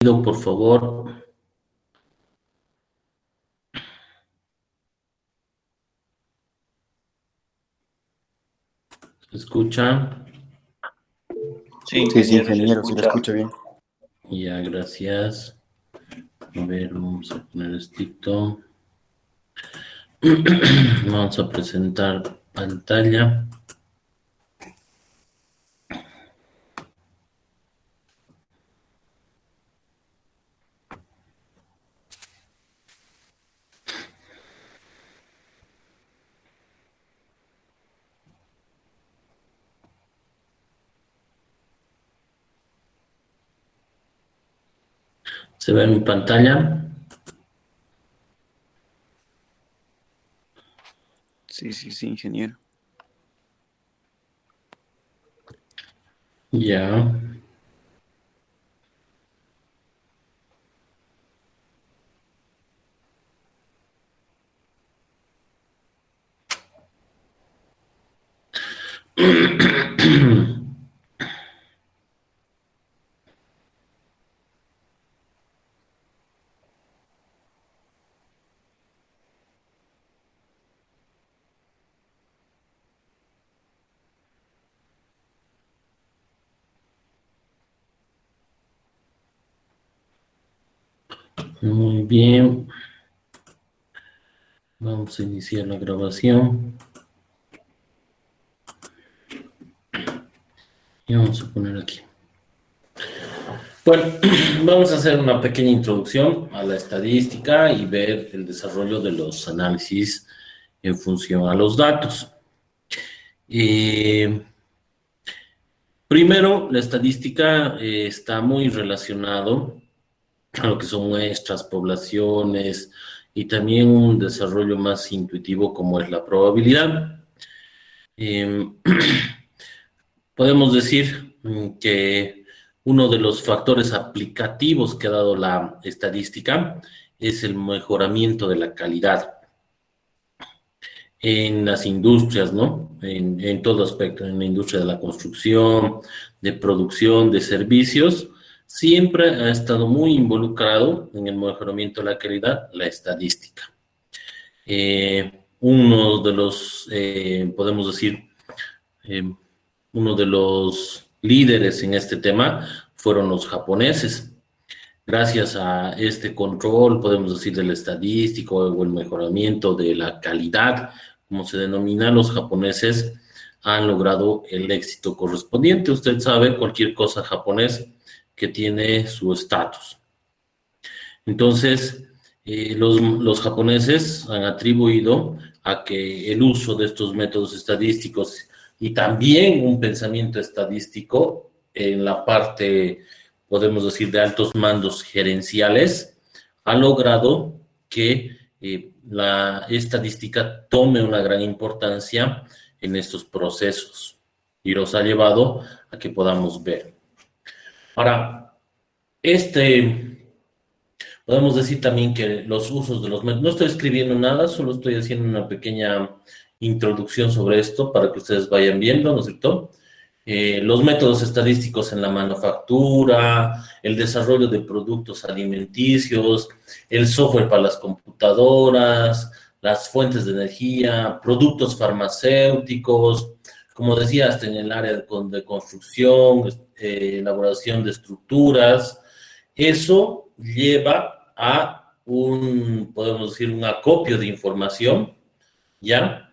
Por favor. ¿Se escucha? Sí, ingeniero, se le escucha bien. Ya, gracias. A ver, vamos a poner esto. Vamos a presentar pantalla. ¿Se ve mi pantalla? Sí, ingeniero. Ya. Muy bien. Vamos a iniciar la grabación. Y vamos a poner aquí. Bueno, vamos a hacer una pequeña introducción a la estadística y ver el desarrollo de los análisis en función a los datos. Primero, la estadística está muy relacionado a lo que son muestras, poblaciones y también un desarrollo más intuitivo como es la probabilidad. Eh, Podemos decir que uno de los factores aplicativos que ha dado la estadística es el mejoramiento de la calidad en las industrias, ¿no? En todo aspecto, en la industria de la construcción, de producción, de servicios, siempre ha estado muy involucrado en el mejoramiento de la calidad, la estadística. Uno de los, podemos decir, eh, uno de los líderes en este tema fueron los japoneses. Gracias a este control, podemos decir, del estadístico o el mejoramiento de la calidad, como se denomina, los japoneses han logrado el éxito correspondiente. Usted sabe, cualquier cosa japonés que tiene su estatus. Entonces, los japoneses han atribuido a que el uso de estos métodos estadísticos y también un pensamiento estadístico en la parte, podemos decir, de altos mandos gerenciales, ha logrado que la estadística tome una gran importancia en estos procesos y los ha llevado a que podamos ver. Ahora, podemos decir también que los usos de los métodos, no estoy escribiendo nada, solo estoy haciendo una pequeña introducción sobre esto para que ustedes vayan viendo, ¿no es cierto? Los métodos estadísticos en la manufactura, el desarrollo de productos alimenticios, el software para las computadoras, las fuentes de energía, productos farmacéuticos, como decía, hasta en el área de construcción, elaboración de estructuras. Eso lleva a podemos decir, un acopio de información, ¿ya?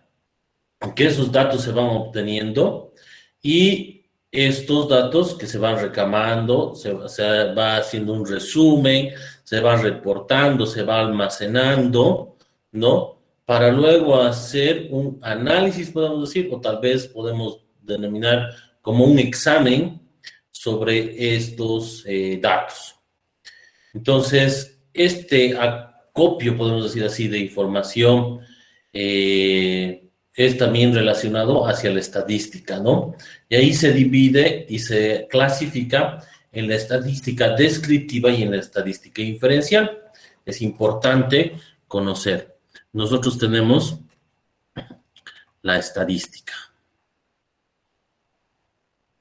Que esos datos se van obteniendo y estos datos que se van recamando, se va haciendo un resumen, se va reportando, se va almacenando, ¿no? Para luego hacer un análisis, podemos decir, o tal vez podemos denominar como un examen sobre estos datos. Entonces, este acopio, podemos decir así, de información es también relacionado hacia la estadística, ¿no? Y ahí se divide y se clasifica en la estadística descriptiva y en la estadística inferencial. Es importante conocer. Nosotros tenemos la estadística.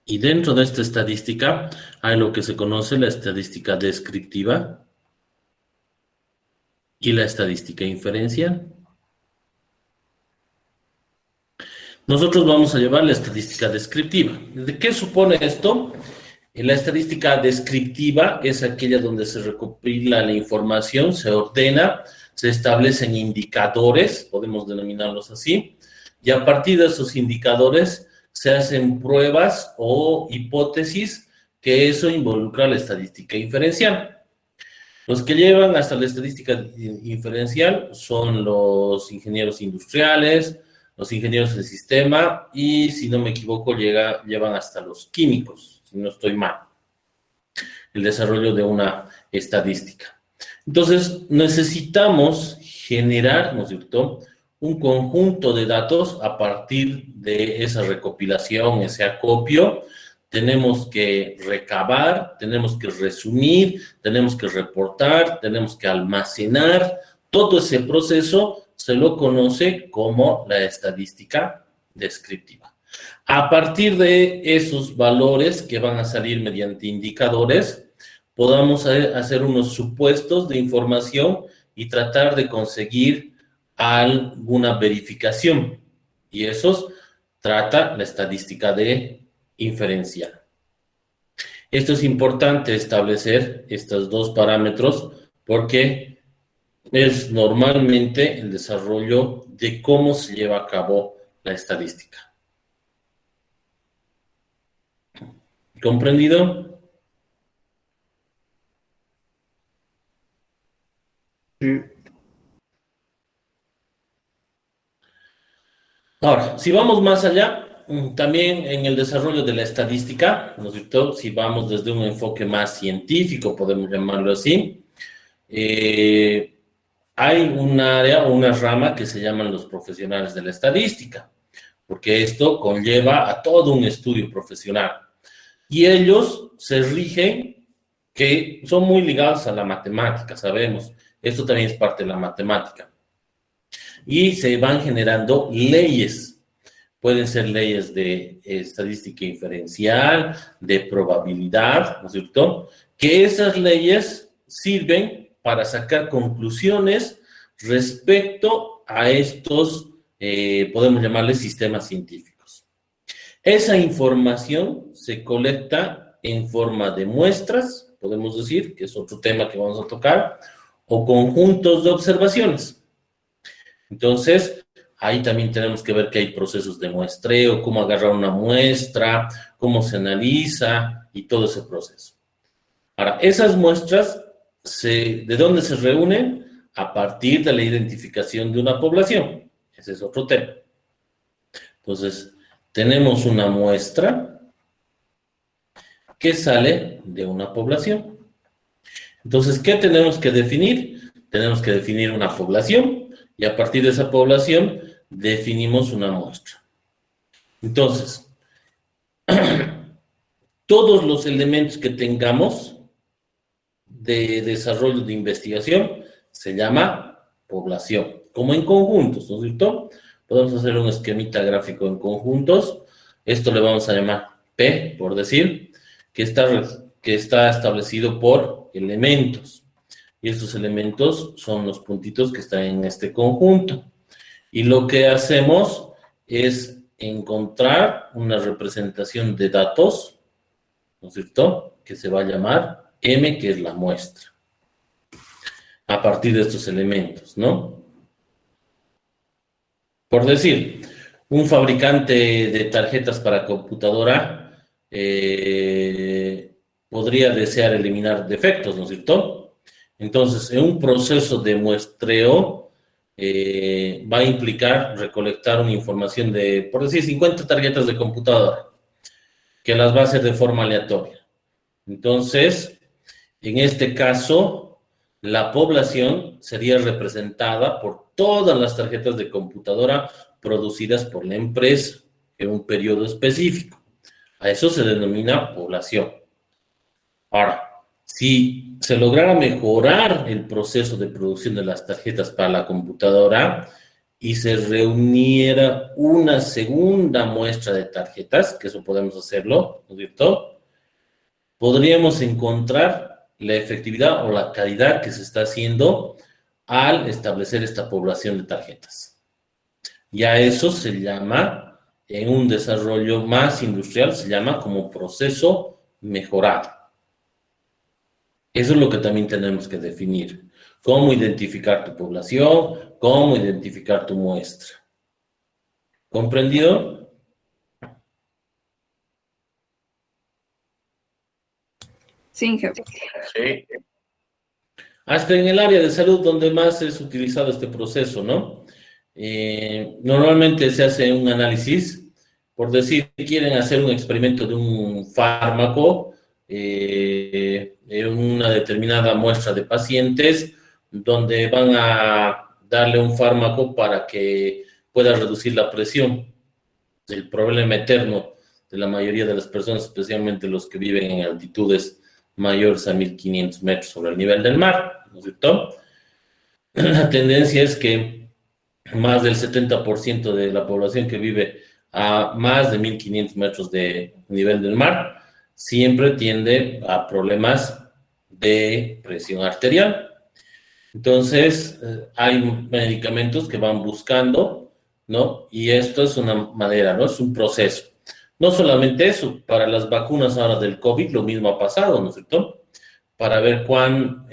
Y dentro de esta estadística hay lo que se conoce la estadística descriptiva y la estadística inferencial. Nosotros vamos a llevar la estadística descriptiva. ¿De qué supone esto? La estadística descriptiva es aquella donde se recopila la información, se ordena, se establecen indicadores, podemos denominarlos así, y a partir de esos indicadores se hacen pruebas o hipótesis que eso involucra la estadística inferencial. Los que llevan hasta la estadística inferencial son los ingenieros industriales, los ingenieros del sistema y, si no me equivoco, llevan hasta los químicos, si no estoy mal, el desarrollo de una estadística. Entonces, necesitamos generar, ¿no es cierto?, un conjunto de datos a partir de esa recopilación, ese acopio. Tenemos que recabar, tenemos que resumir, tenemos que reportar, tenemos que almacenar. Todo ese proceso se lo conoce como la estadística descriptiva. A partir de esos valores que van a salir mediante indicadores, podamos hacer unos supuestos de información y tratar de conseguir alguna verificación. Y eso trata la estadística de inferencial. Esto es importante establecer estos dos parámetros porque es normalmente el desarrollo de cómo se lleva a cabo la estadística. ¿Comprendido? Sí. Ahora, si vamos más allá, también en el desarrollo de la estadística, ¿no es cierto? Si vamos desde un enfoque más científico, podemos llamarlo así, hay un área o una rama que se llaman los profesionales de la estadística, porque esto conlleva a todo un estudio profesional. Y ellos se rigen, que son muy ligados a la matemática, sabemos. Esto también es parte de la matemática. Y se van generando leyes. Pueden ser leyes de estadística inferencial, de probabilidad, ¿no es cierto? Que esas leyes sirven para sacar conclusiones respecto a estos, podemos llamarles sistemas científicos. Esa información se colecta en forma de muestras, podemos decir, que es otro tema que vamos a tocar, o conjuntos de observaciones. Entonces, ahí también tenemos que ver que hay procesos de muestreo, cómo agarrar una muestra, cómo se analiza y todo ese proceso. Ahora, esas muestras, ¿de dónde se reúnen? A partir de la identificación de una población. Ese es otro tema. Entonces, tenemos una muestra que sale de una población. Entonces, ¿qué tenemos que definir? Tenemos que definir una población y a partir de esa población definimos una muestra. Entonces, todos los elementos que tengamos de desarrollo de investigación se llama población, como en conjuntos, ¿no es cierto? Podemos hacer un esquemita gráfico en conjuntos. Esto le vamos a llamar P, por decir, que está establecido por elementos. Y estos elementos son los puntitos que están en este conjunto. Y lo que hacemos es encontrar una representación de datos, ¿no es cierto?, que se va a llamar M, que es la muestra, a partir de estos elementos, ¿no? Por decir, un fabricante de tarjetas para computadora podría desear eliminar defectos, ¿no es cierto? Entonces, en un proceso de muestreo va a implicar recolectar una información de, por decir, 50 tarjetas de computadora, que las va a hacer de forma aleatoria. Entonces, en este caso, la población sería representada por todas las tarjetas de computadora producidas por la empresa en un periodo específico. A eso se denomina población. Ahora, si se lograra mejorar el proceso de producción de las tarjetas para la computadora, y se reuniera una segunda muestra de tarjetas, que eso podemos hacerlo, ¿no es cierto? Podríamos encontrar la efectividad o la calidad que se está haciendo al establecer esta población de tarjetas. Ya eso se llama, en un desarrollo más industrial, se llama como proceso mejorado. Eso es lo que también tenemos que definir. Cómo identificar tu población, cómo identificar tu muestra. ¿Comprendido? Sí, jefe. Sí. Hasta en el área de salud donde más es utilizado este proceso, ¿no? Normalmente se hace un análisis, por decir, quieren hacer un experimento de un fármaco en una determinada muestra de pacientes, donde van a darle un fármaco para que pueda reducir la presión. El problema eterno de la mayoría de las personas, especialmente los que viven en altitudes mayores a 1500 metros sobre el nivel del mar, ¿no es cierto? La tendencia es que más del 70% de la población que vive a más de 1500 metros de nivel del mar siempre tiende a problemas de presión arterial. Entonces, hay medicamentos que van buscando, ¿no? Y esto es una manera, ¿no? Es un proceso. No solamente eso, para las vacunas ahora del COVID lo mismo ha pasado, ¿no es cierto? Para ver cuán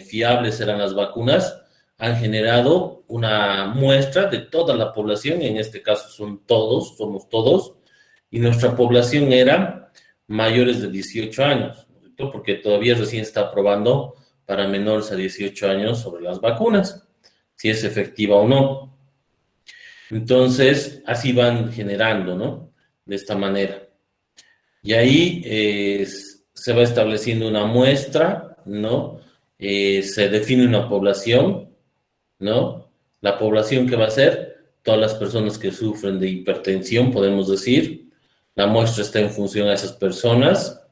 fiables eran las vacunas, han generado una muestra de toda la población, en este caso somos todos, y nuestra población era mayores de 18 años, ¿no es cierto? Porque todavía recién está aprobando para menores a 18 años sobre las vacunas, si es efectiva o no. Entonces, así van generando, ¿no? De esta manera. Y ahí se va estableciendo una muestra, ¿no? Se define una población, ¿no? La población que va a ser todas las personas que sufren de hipertensión, podemos decir. La muestra está en función a esas personas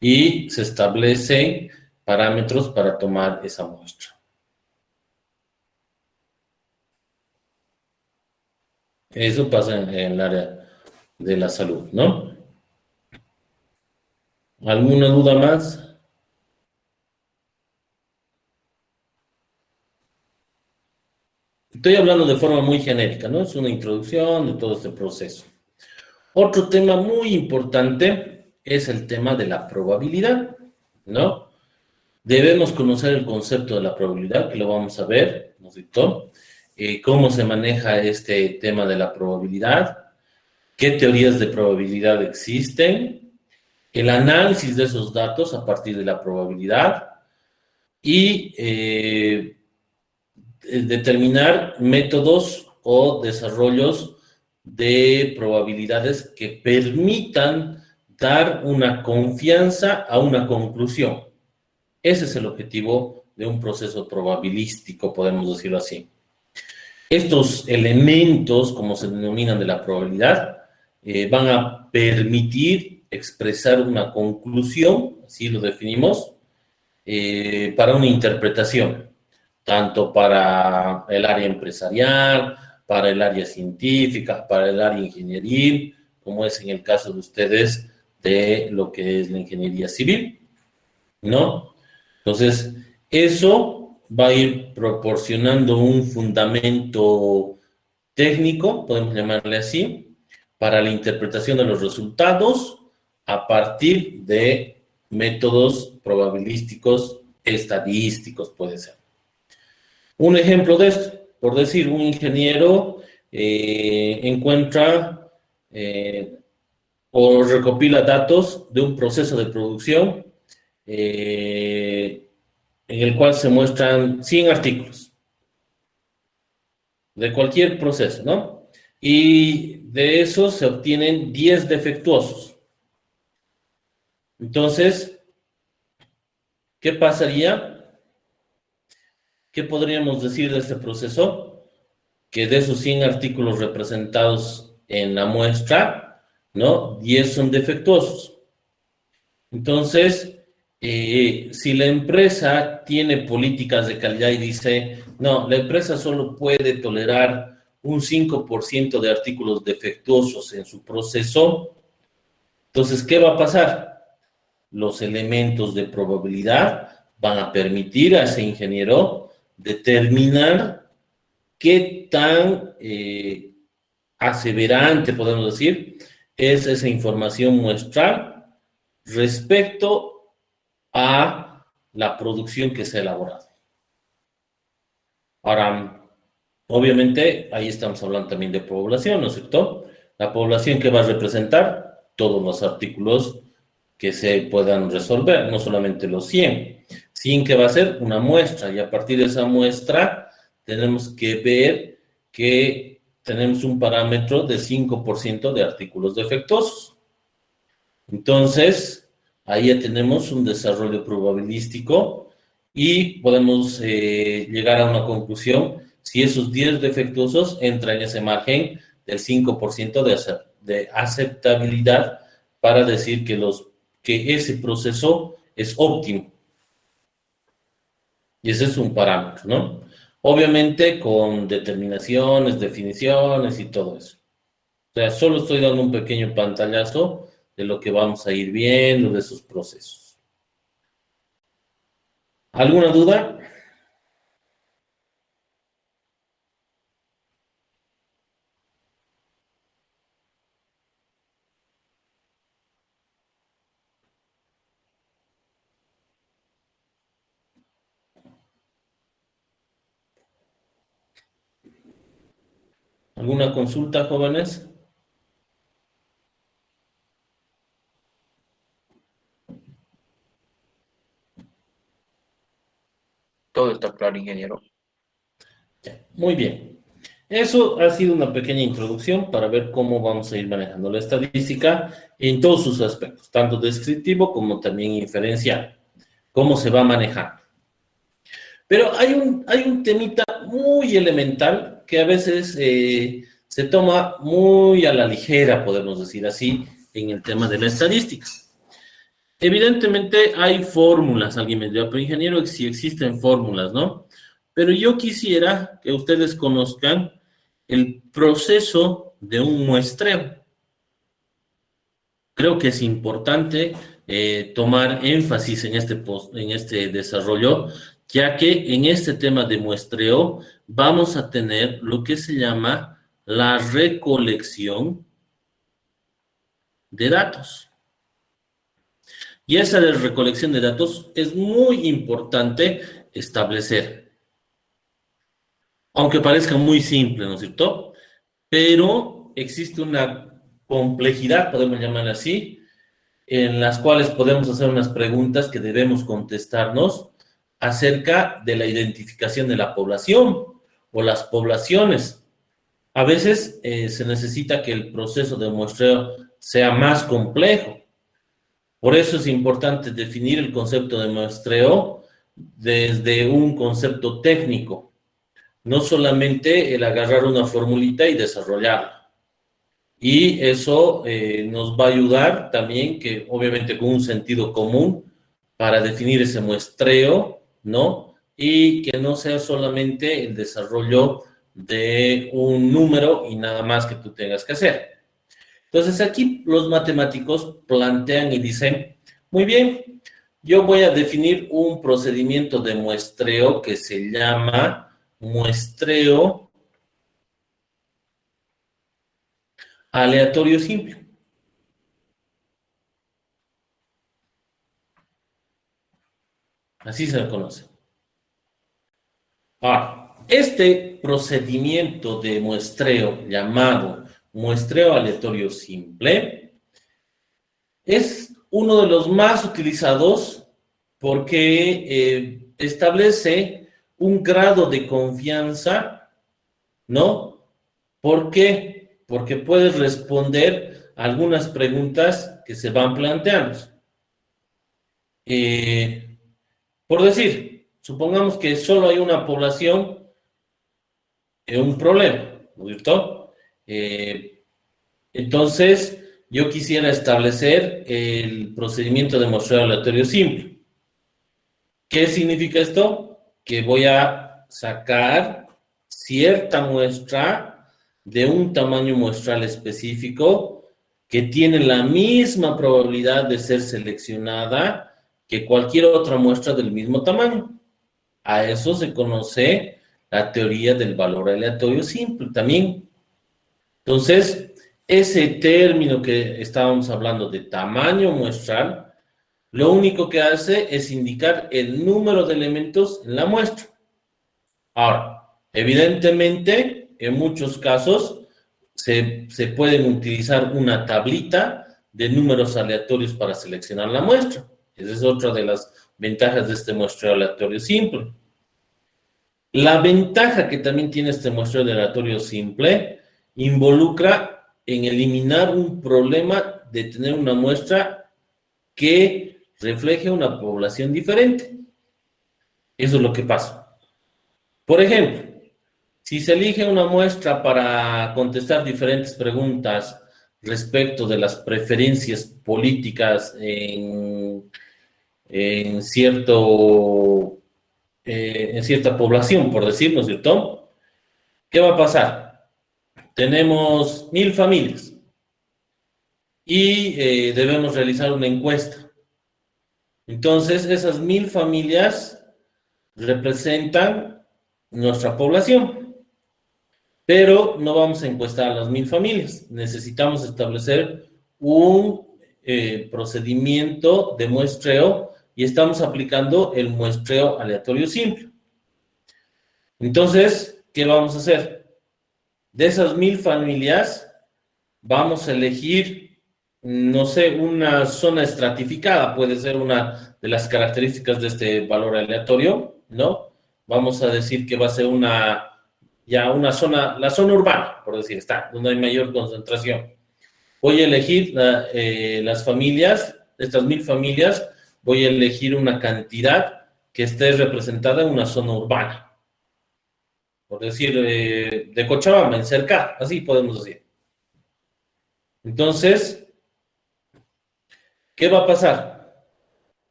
y se establecen parámetros para tomar esa muestra. Eso pasa en el área de la salud, ¿no? ¿Alguna duda más? Estoy hablando de forma muy genérica, ¿no? Es una introducción de todo este proceso. Otro tema muy importante es el tema de la probabilidad, ¿no? Debemos conocer el concepto de la probabilidad, que lo vamos a ver, ¿no es cierto? Cómo se maneja este tema de la probabilidad, qué teorías de probabilidad existen, el análisis de esos datos a partir de la probabilidad y determinar métodos o desarrollos de probabilidades que permitan dar una confianza a una conclusión. Ese es el objetivo de un proceso probabilístico, podemos decirlo así. Estos elementos, como se denominan de la probabilidad, van a permitir expresar una conclusión, así lo definimos, para una interpretación, tanto para el área empresarial, para el área científica, para el área ingenieril, como es en el caso de ustedes de lo que es la ingeniería civil, ¿no? Entonces, eso va a ir proporcionando un fundamento técnico, podemos llamarle así, para la interpretación de los resultados a partir de métodos probabilísticos, estadísticos, puede ser. Un ejemplo de esto, por decir, un ingeniero encuentra o recopila datos de un proceso de producción en el cual se muestran 100 artículos de cualquier proceso, ¿no? Y de esos se obtienen 10 defectuosos. Entonces, ¿qué pasaría? ¿Qué podríamos decir de este proceso? Que de esos 100 artículos representados en la muestra, ¿no? 10 son defectuosos. Entonces, si la empresa tiene políticas de calidad y dice, no, la empresa solo puede tolerar un 5% de artículos defectuosos en su proceso, entonces, ¿qué va a pasar? Los elementos de probabilidad van a permitir a ese ingeniero determinar qué tan aseverante, podemos decir, es esa información muestral respecto a la producción que se ha elaborado. Ahora, obviamente, ahí estamos hablando también de población, ¿no es cierto? La población que va a representar todos los artículos que se puedan resolver, no solamente los 100. 100 que va a ser una muestra, y a partir de esa muestra tenemos que ver que tenemos un parámetro de 5% de artículos defectuosos. Entonces, ahí ya tenemos un desarrollo probabilístico y podemos llegar a una conclusión si esos 10 defectuosos entran en ese margen del 5% de aceptabilidad para decir que ese proceso es óptimo. Y ese es un parámetro, ¿no? Obviamente con determinaciones, definiciones y todo eso. O sea, solo estoy dando un pequeño pantallazo de lo que vamos a ir viendo de esos procesos. ¿Alguna duda? ¿Alguna consulta, jóvenes? Todo está claro, ingeniero. Muy bien. Eso ha sido una pequeña introducción para ver cómo vamos a ir manejando la estadística en todos sus aspectos, tanto descriptivo como también inferencial. Cómo se va manejando. Pero hay un temita muy elemental que a veces se toma muy a la ligera, podemos decir así, en el tema de la estadística. Evidentemente hay fórmulas, alguien me dirá, pero ingeniero, si existen fórmulas, ¿no? Pero yo quisiera que ustedes conozcan el proceso de un muestreo. Creo que es importante tomar énfasis en este desarrollo, ya que en este tema de muestreo vamos a tener lo que se llama la recolección de datos. Y esa de recolección de datos es muy importante establecer. Aunque parezca muy simple, ¿no es cierto? Pero existe una complejidad, podemos llamarla así, en las cuales podemos hacer unas preguntas que debemos contestarnos acerca de la identificación de la población o las poblaciones. A veces se necesita que el proceso de muestreo sea más complejo. Por eso es importante definir el concepto de muestreo desde un concepto técnico, no solamente el agarrar una formulita y desarrollarla. Y eso nos va a ayudar también, que obviamente con un sentido común, para definir ese muestreo, ¿no? Y que no sea solamente el desarrollo de un número y nada más que tú tengas que hacer. Entonces aquí los matemáticos plantean y dicen, muy bien, yo voy a definir un procedimiento de muestreo que se llama muestreo aleatorio simple. Así se le conoce. Ahora, este procedimiento de muestreo llamado muestreo aleatorio simple es uno de los más utilizados porque establece un grado de confianza, ¿no? ¿Por qué? Porque puedes responder algunas preguntas que se van planteando. Por decir, supongamos que solo hay una población en un problema, ¿no es cierto? Entonces, yo quisiera establecer el procedimiento de muestreo aleatorio simple. ¿Qué significa esto? Que voy a sacar cierta muestra de un tamaño muestral específico que tiene la misma probabilidad de ser seleccionada que cualquier otra muestra del mismo tamaño. A eso se conoce la teoría del valor aleatorio simple también. Entonces, ese término que estábamos hablando de tamaño muestral, lo único que hace es indicar el número de elementos en la muestra. Ahora, evidentemente, en muchos casos se pueden utilizar una tablita de números aleatorios para seleccionar la muestra. Esa es otra de las ventajas de este muestreo aleatorio simple. La ventaja que también tiene este muestreo aleatorio simple involucra en eliminar un problema de tener una muestra que refleje una población diferente. Eso es lo que pasa. Por ejemplo, si se elige una muestra para contestar diferentes preguntas respecto de las preferencias políticas en cierta población, por decir, ¿no es cierto? ¿Qué va a pasar? Tenemos 1000 familias y debemos realizar una encuesta. Entonces, esas 1000 familias representan nuestra población, pero no vamos a encuestar a las 1000 familias. Necesitamos establecer un procedimiento de muestreo y estamos aplicando el muestreo aleatorio simple. Entonces, ¿qué vamos a hacer? De esas 1000 familias, vamos a elegir, no sé, una zona estratificada, puede ser una de las características de este valor aleatorio, ¿no? Vamos a decir que va a ser una zona, la zona urbana, por decir, está, donde hay mayor concentración. Voy a elegir las familias, estas 1000 familias, voy a elegir una cantidad que esté representada en una zona urbana. Por decir, de Cochabamba, en cerca, así podemos decir. Entonces, ¿qué va a pasar?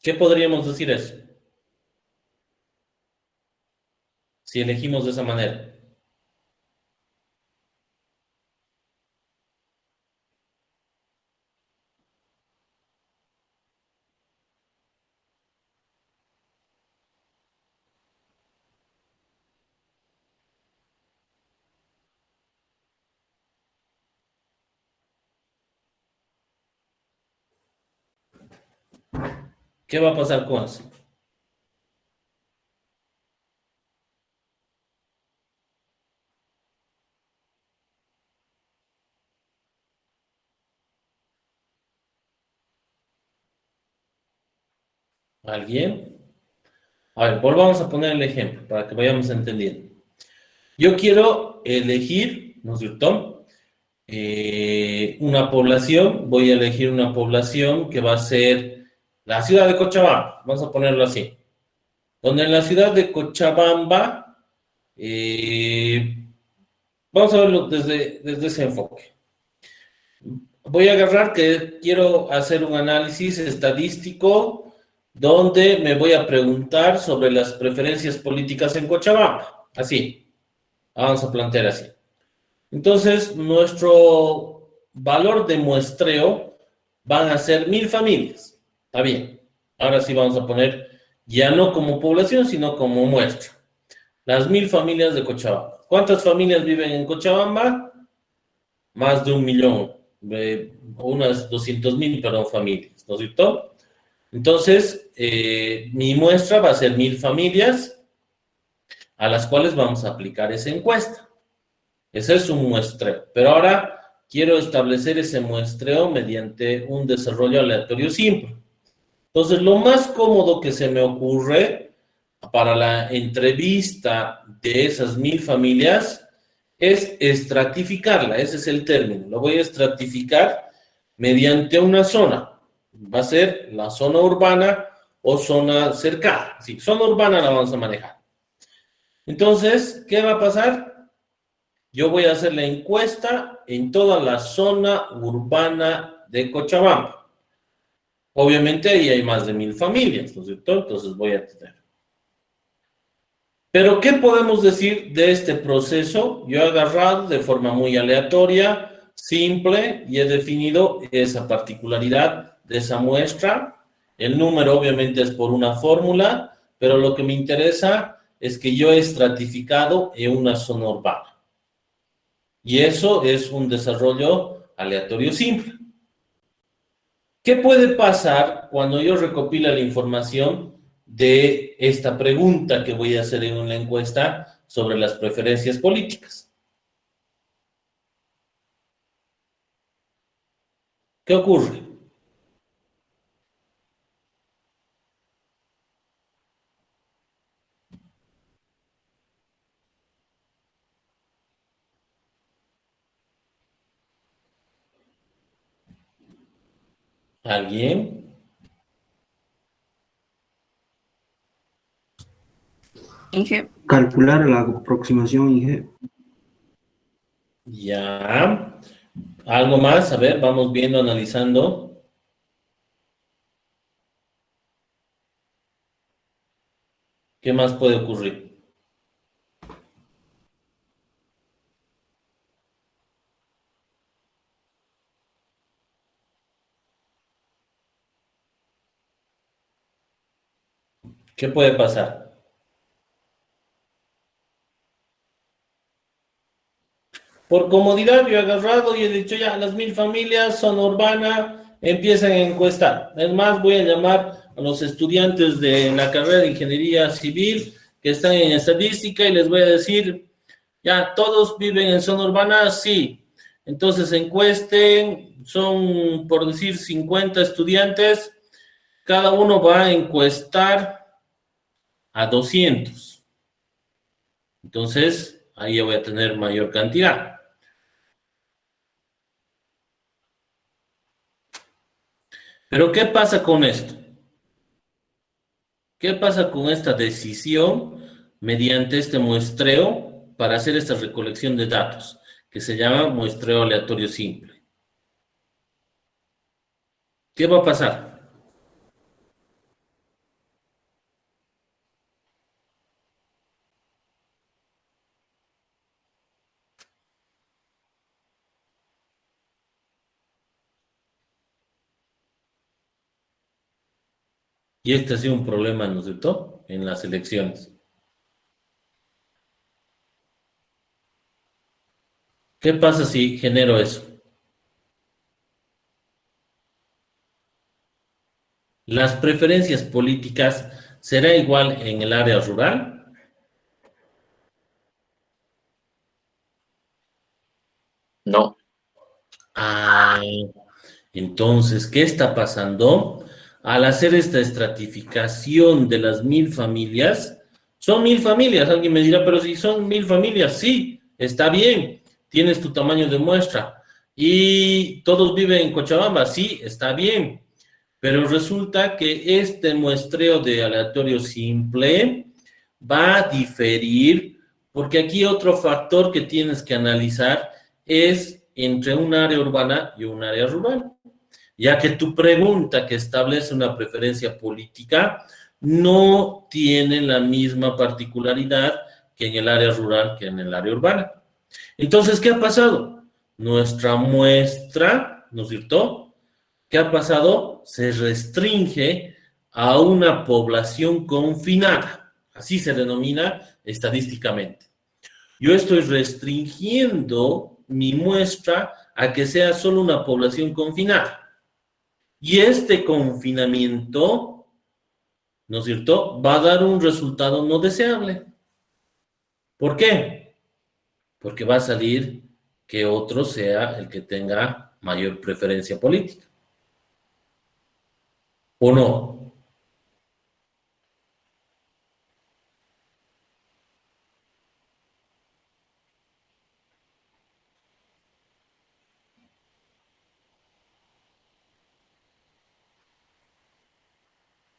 ¿Qué podríamos decir eso? Si elegimos de esa manera. ¿Qué va a pasar con eso? ¿Alguien? A ver, volvamos a poner el ejemplo para que vayamos entendiendo. Yo quiero elegir, ¿no es cierto? Una población, voy a elegir una población que va a ser la ciudad de Cochabamba, vamos a ponerlo así. Donde en la ciudad de Cochabamba, vamos a verlo desde ese enfoque. Voy a agarrar que quiero hacer un análisis estadístico donde me voy a preguntar sobre las preferencias políticas en Cochabamba. Así, vamos a plantear así. Entonces, nuestro valor de muestreo van a ser 1000 familias. Está bien. Ahora sí vamos a poner ya no como población, sino como muestra. Las 1000 familias de Cochabamba. ¿Cuántas familias viven en Cochabamba? Más de 1 millón. Unas 200,000, perdón, familias, ¿no es cierto? Entonces, mi muestra va a ser 1000 familias a las cuales vamos a aplicar esa encuesta. Ese es un muestreo. Pero ahora quiero establecer ese muestreo mediante un desarrollo aleatorio simple. Entonces, lo más cómodo que se me ocurre para la entrevista de esas 1000 familias es estratificarla. Ese es el término. Lo voy a estratificar mediante una zona. Va a ser la zona urbana o zona cercana. Sí, zona urbana la vamos a manejar. Entonces, ¿qué va a pasar? Yo voy a hacer la encuesta en toda la zona urbana de Cochabamba. Obviamente ahí hay más de 1000 familias, ¿no es cierto? Entonces voy a tener. Pero, ¿qué podemos decir de este proceso? Yo he agarrado de forma muy aleatoria, simple, y he definido esa particularidad de esa muestra. El número obviamente es por una fórmula, pero lo que me interesa es que yo he estratificado en una zona urbana. Y eso es un desarrollo aleatorio simple. ¿Qué puede pasar cuando yo recopilo la información de esta pregunta que voy a hacer en una encuesta sobre las preferencias políticas? ¿Qué ocurre? ¿Alguien? Inge. Calcular la aproximación IG. Ya. ¿Algo más? A ver, vamos viendo, analizando. ¿Qué más puede ocurrir? ¿Qué puede pasar? Por comodidad, yo he agarrado y he dicho ya, las 1000 familias son urbanas, empiezan a encuestar. Es más, voy a llamar a los estudiantes de la carrera de Ingeniería Civil que están en estadística y les voy a decir, ya, ¿todos viven en zona urbana? Sí. Entonces encuesten, son por decir 50 estudiantes, cada uno va a encuestar a 200. Entonces, ahí ya voy a tener mayor cantidad. Pero, ¿qué pasa con esto? ¿Qué pasa con esta decisión mediante este muestreo para hacer esta recolección de datos, que se llama muestreo aleatorio simple? ¿Qué va a pasar? Y este ha sido un problema, ¿no es cierto?, en las elecciones. ¿Qué pasa si genero eso? ¿Las preferencias políticas será igual en el área rural? No. Ah, entonces, ¿qué está pasando? Al hacer esta estratificación de las 1000 familias, son 1000 familias. Alguien me dirá, pero si son 1000 familias, sí, está bien, tienes tu tamaño de muestra. ¿Y todos viven en Cochabamba? Sí, está bien. Pero resulta que este muestreo de aleatorio simple va a diferir, porque aquí otro factor que tienes que analizar es entre un área urbana y un área rural, ya que tu pregunta que establece una preferencia política no tiene la misma particularidad que en el área rural que en el área urbana. Entonces, ¿qué ha pasado? Nuestra muestra, ¿no es cierto? ¿Qué ha pasado? Se restringe a una población confinada, así se denomina estadísticamente. Yo estoy restringiendo mi muestra a que sea solo una población confinada. Y este confinamiento, ¿no es cierto?, va a dar un resultado no deseable. ¿Por qué? Porque va a salir que otro sea el que tenga mayor preferencia política. ¿O no?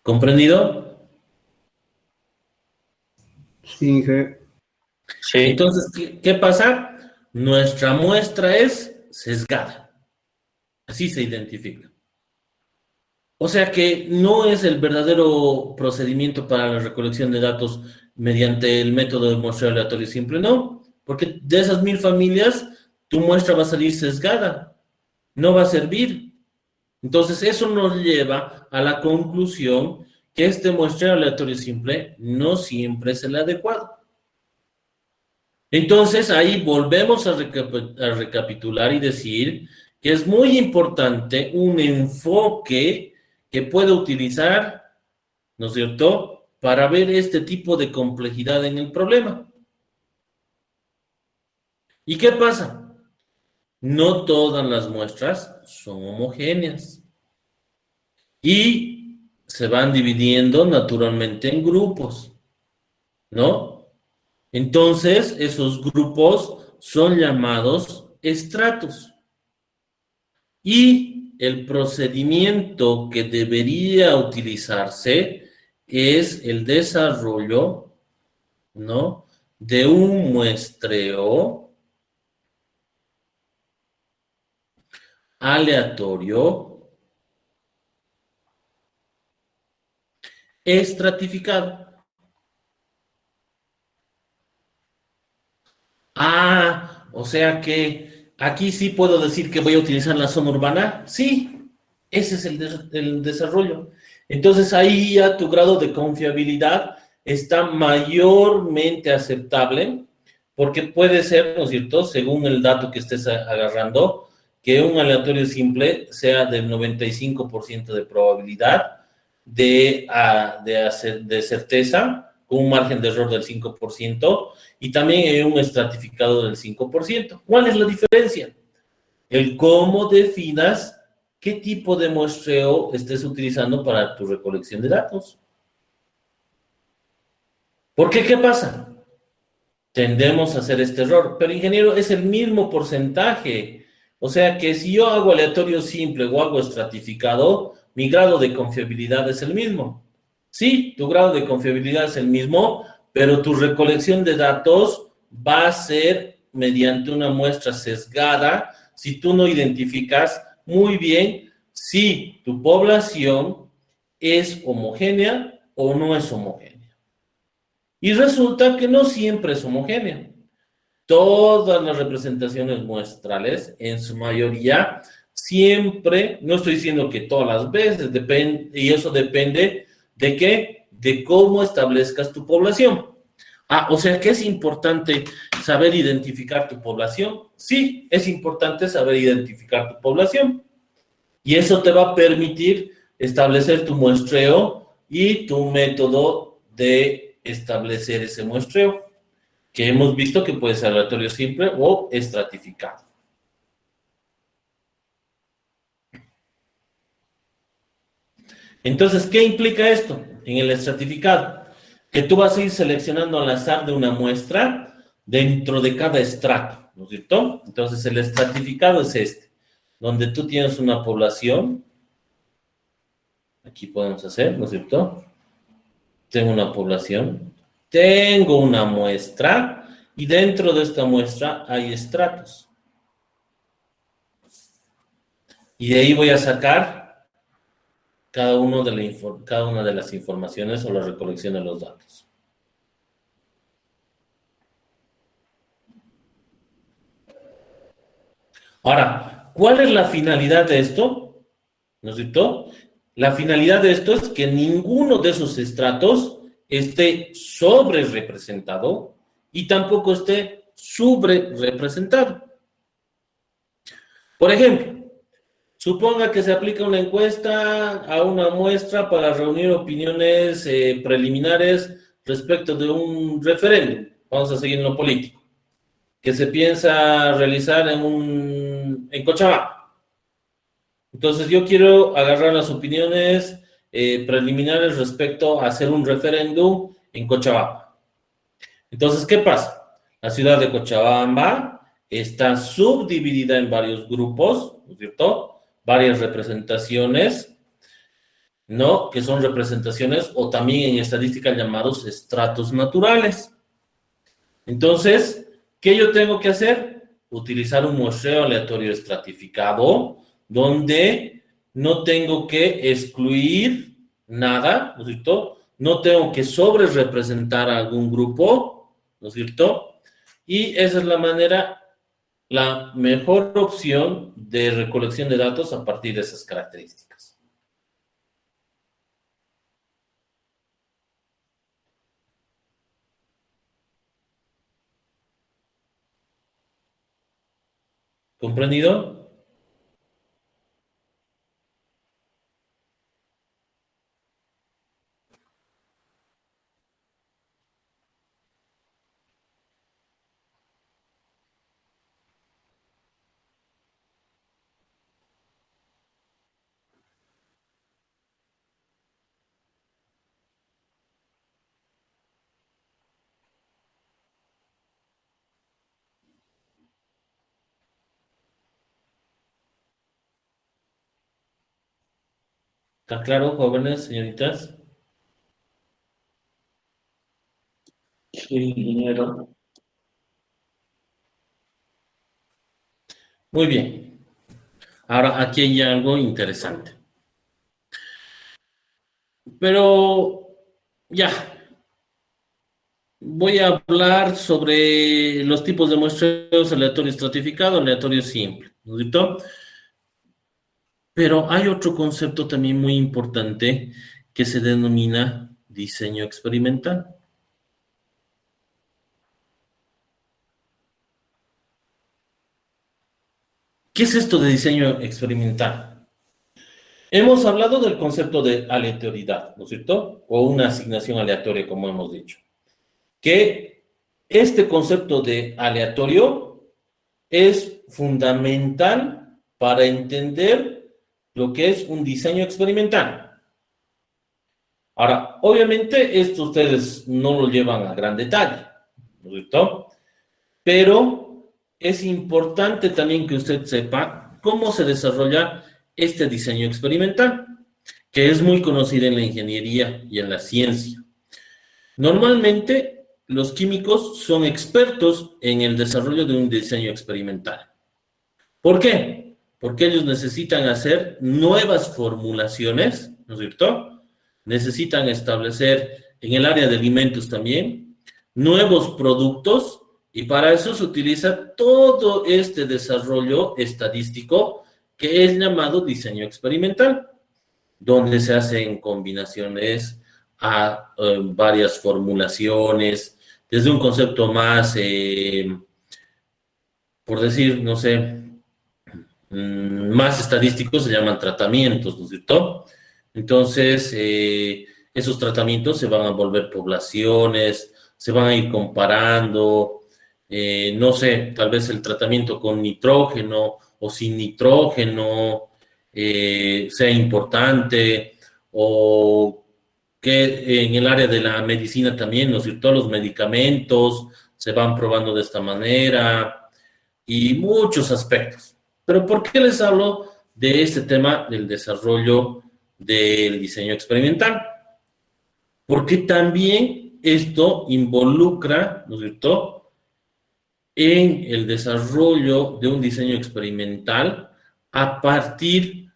¿Comprendido? Sí, Inge. Sí. Entonces, ¿qué pasa? Nuestra muestra es sesgada. Así se identifica. O sea que no es el verdadero procedimiento para la recolección de datos mediante el método de muestreo aleatorio simple, no, porque de esas 1000 familias, tu muestra va a salir sesgada, no va a servir. Entonces, eso nos lleva a la conclusión que este muestreo aleatorio simple no siempre es el adecuado. Entonces, ahí volvemos a recapitular y decir que es muy importante un enfoque que pueda utilizar, ¿no es cierto?, para ver este tipo de complejidad en el problema. ¿Y qué pasa? No todas las muestras son homogéneas y se van dividiendo naturalmente en grupos, ¿no? Entonces, esos grupos son llamados estratos. Y el procedimiento que debería utilizarse es el desarrollo, ¿no?, de un muestreo aleatorio estratificado. Ah, o sea que aquí sí puedo decir que voy a utilizar la zona urbana. Sí, ese es el desarrollo. Entonces ahí ya tu grado de confiabilidad está mayormente aceptable, porque puede ser, ¿no es cierto?, según el dato que estés agarrando, que un aleatorio simple sea del 95% de probabilidad de certeza, con un margen de error del 5%, y también hay un estratificado del 5%. ¿Cuál es la diferencia? El cómo definas qué tipo de muestreo estés utilizando para tu recolección de datos. ¿Por qué? ¿Qué pasa? Tendemos a hacer este error, pero ingeniero, es el mismo porcentaje. O sea que si yo hago aleatorio simple o hago estratificado, mi grado de confiabilidad es el mismo. Sí, tu grado de confiabilidad es el mismo, pero tu recolección de datos va a ser mediante una muestra sesgada si tú no identificas muy bien si tu población es homogénea o no es homogénea. Y resulta que no siempre es homogénea. Todas las representaciones muestrales, en su mayoría, siempre, no estoy diciendo que todas las veces, y eso depende de qué, de cómo establezcas tu población. Ah, o sea que es importante saber identificar tu población. Sí, es importante saber identificar tu población. Y eso te va a permitir establecer tu muestreo y tu método de establecer ese muestreo, que hemos visto que puede ser aleatorio simple o estratificado. Entonces, ¿qué implica esto en el estratificado? Que tú vas a ir seleccionando al azar de una muestra dentro de cada estrato, ¿no es cierto? Entonces, el estratificado es este, donde tú tienes una población, aquí podemos hacer, ¿no es cierto? Tengo una población, tengo una muestra, y dentro de esta muestra hay estratos. Y de ahí voy a sacar cada una de las informaciones o la recolección de los datos. Ahora, ¿cuál es la finalidad de esto? ¿No es cierto? La finalidad de esto es que ninguno de esos estratos esté sobre representado y tampoco esté sobre representado. Por ejemplo, suponga que se aplica una encuesta a una muestra para reunir opiniones preliminares respecto de un referéndum. Vamos a seguir en lo político, que se piensa realizar en Cochabamba. Entonces, yo quiero agarrar las opiniones preliminares respecto a hacer un referéndum en Cochabamba. Entonces, ¿qué pasa? La ciudad de Cochabamba está subdividida en varios grupos, ¿no es cierto? Varias representaciones, ¿no? Que son representaciones o también en estadística llamados estratos naturales. Entonces, ¿qué yo tengo que hacer? Utilizar un muestreo aleatorio estratificado donde no tengo que excluir nada, ¿no es cierto? No tengo que sobre representar a algún grupo, ¿no es cierto? Y esa es la manera, la mejor opción de recolección de datos a partir de esas características. ¿Comprendido? ¿Está claro, jóvenes, señoritas? Sí, ingeniero. Muy bien. Ahora, aquí hay algo interesante. Pero ya, voy a hablar sobre los tipos de muestreos aleatorio estratificado, aleatorio simple, ¿no es cierto? Pero hay otro concepto también muy importante que se denomina diseño experimental. ¿Qué es esto de diseño experimental? Hemos hablado del concepto de aleatoriedad, ¿no es cierto? O una asignación aleatoria, como hemos dicho. Que este concepto de aleatorio es fundamental para entender lo que es un diseño experimental. Ahora, obviamente, esto ustedes no lo llevan a gran detalle, ¿no es cierto? Pero es importante también que usted sepa cómo se desarrolla este diseño experimental, que es muy conocido en la ingeniería y en la ciencia. Normalmente, los químicos son expertos en el desarrollo de un diseño experimental. ¿Por qué? Porque ellos necesitan hacer nuevas formulaciones, ¿no es cierto? Necesitan establecer en el área de alimentos también nuevos productos y para eso se utiliza todo este desarrollo estadístico que es llamado diseño experimental, donde se hacen combinaciones a varias formulaciones, desde un concepto más, por decir, no sé, más estadísticos se llaman tratamientos, ¿no es cierto? Entonces, esos tratamientos se van a volver poblaciones, se van a ir comparando, no sé, tal vez el tratamiento con nitrógeno o sin nitrógeno sea importante, o que en el área de la medicina también, ¿no es cierto? Los medicamentos se van probando de esta manera y muchos aspectos. Pero ¿por qué les hablo de este tema del desarrollo del diseño experimental? Porque también esto involucra, ¿no es cierto?, en el desarrollo de un diseño experimental a partir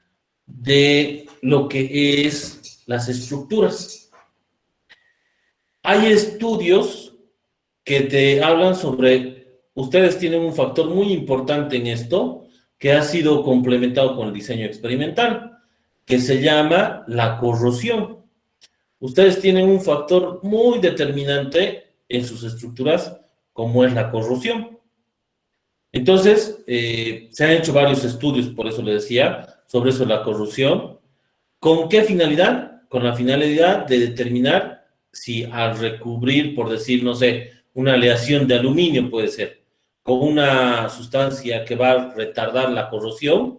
de lo que es las estructuras. Hay estudios que te hablan sobre, ustedes tienen un factor muy importante en esto, que ha sido complementado con el diseño experimental, que se llama la corrosión. Ustedes tienen un factor muy determinante en sus estructuras, como es la corrosión. Entonces, se han hecho varios estudios, por eso le decía, sobre eso la corrosión. ¿Con qué finalidad? Con la finalidad de determinar si al recubrir, por decir, no sé, una aleación de aluminio puede ser, con una sustancia que va a retardar la corrosión,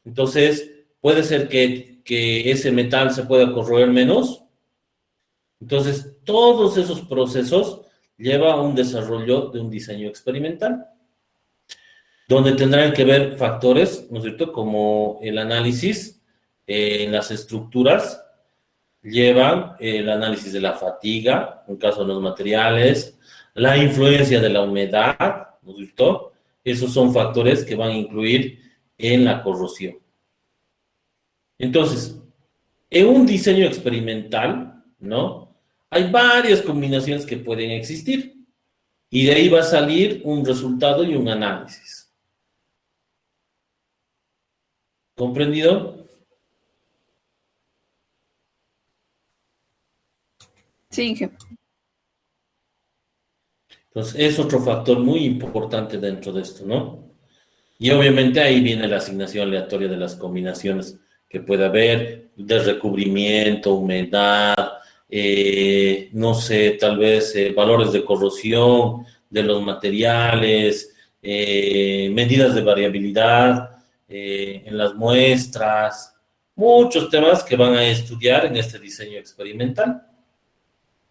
entonces puede ser que ese metal se pueda corroer menos. Entonces, todos esos procesos llevan a un desarrollo de un diseño experimental, donde tendrán que ver factores, ¿no es cierto?, como el análisis en las estructuras, llevan el análisis de la fatiga, en caso de los materiales, la influencia de la humedad, ¿no es cierto? Esos son factores que van a incluir en la corrosión. Entonces, en un diseño experimental, ¿no? Hay varias combinaciones que pueden existir y de ahí va a salir un resultado y un análisis. ¿Comprendido? Sí, jefe. Entonces, es otro factor muy importante dentro de esto, ¿no? Y obviamente ahí viene la asignación aleatoria de las combinaciones que puede haber, de recubrimiento, humedad, no sé, tal vez valores de corrosión de los materiales, medidas de variabilidad en las muestras, muchos temas que van a estudiar en este diseño experimental,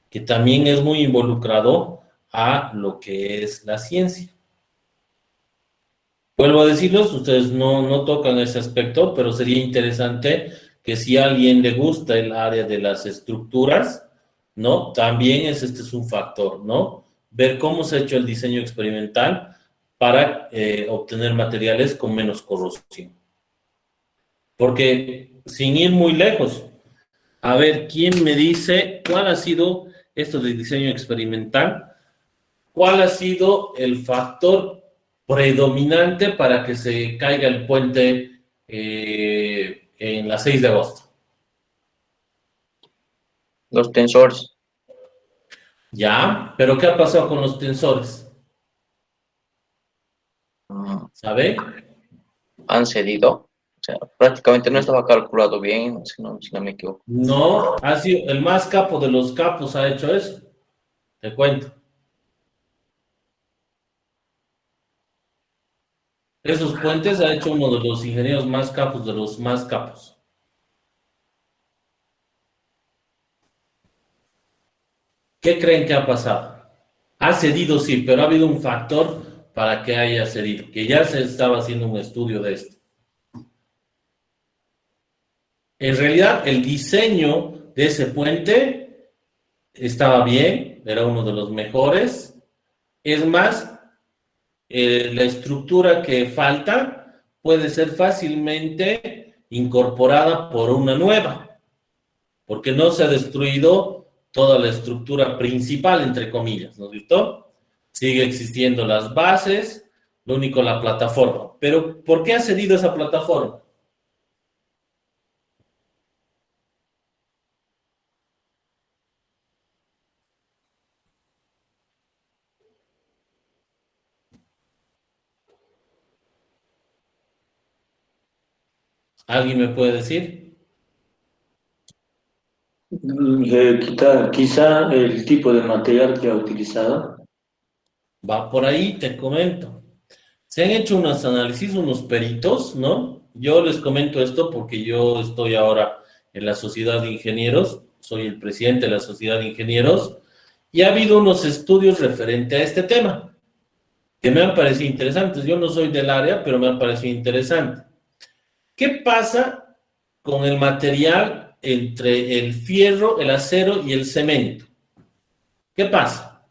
que también es muy involucrado a lo que es la ciencia. Vuelvo a decirlos, ustedes no tocan ese aspecto, pero sería interesante que si a alguien le gusta el área de las estructuras, ¿no? También este es un factor, ¿no? Ver cómo se ha hecho el diseño experimental para obtener materiales con menos corrosión. Porque sin ir muy lejos, a ver, ¿quién me dice cuál ha sido esto de diseño experimental? ¿Cuál ha sido el factor predominante para que se caiga el puente en la 6 de agosto? Los tensores. Ya, pero ¿qué ha pasado con los tensores? ¿Sabe? Han cedido. O sea, prácticamente no estaba calculado bien, si no me equivoco. No, ha sido el más capo de los capos ha hecho eso. Te cuento. Esos puentes ha hecho uno de los ingenieros más capos de los más capos. ¿Qué creen que ha pasado? Ha cedido, sí, pero ha habido un factor para que haya cedido, que ya se estaba haciendo un estudio de esto. En realidad, el diseño de ese puente estaba bien, era uno de los mejores. Es más, la estructura que falta puede ser fácilmente incorporada por una nueva, porque no se ha destruido toda la estructura principal, entre comillas, ¿no es cierto? Sigue existiendo las bases, lo único la plataforma. Pero, ¿por qué ha cedido esa plataforma? ¿Alguien me puede decir? Quizá el tipo de material que ha utilizado. Va por ahí, te comento. Se han hecho unos análisis, unos peritos, ¿no? Yo les comento esto porque yo estoy ahora en la Sociedad de Ingenieros, soy el presidente de la Sociedad de Ingenieros, y ha habido unos estudios referente a este tema que me han parecido interesantes. Yo no soy del área, pero me han parecido interesante. ¿Qué pasa con el material entre el fierro, el acero y el cemento? ¿Qué pasa?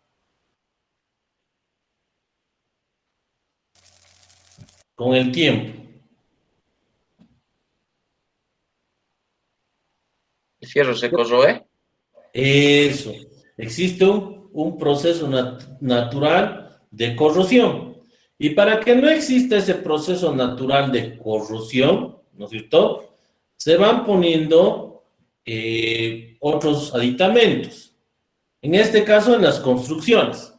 Con el tiempo. El fierro se corroe. Eso. Existe un proceso natural de corrosión. Y para que no exista ese proceso natural de corrosión, ¿no es cierto? Se van poniendo otros aditamentos. En este caso, en las construcciones.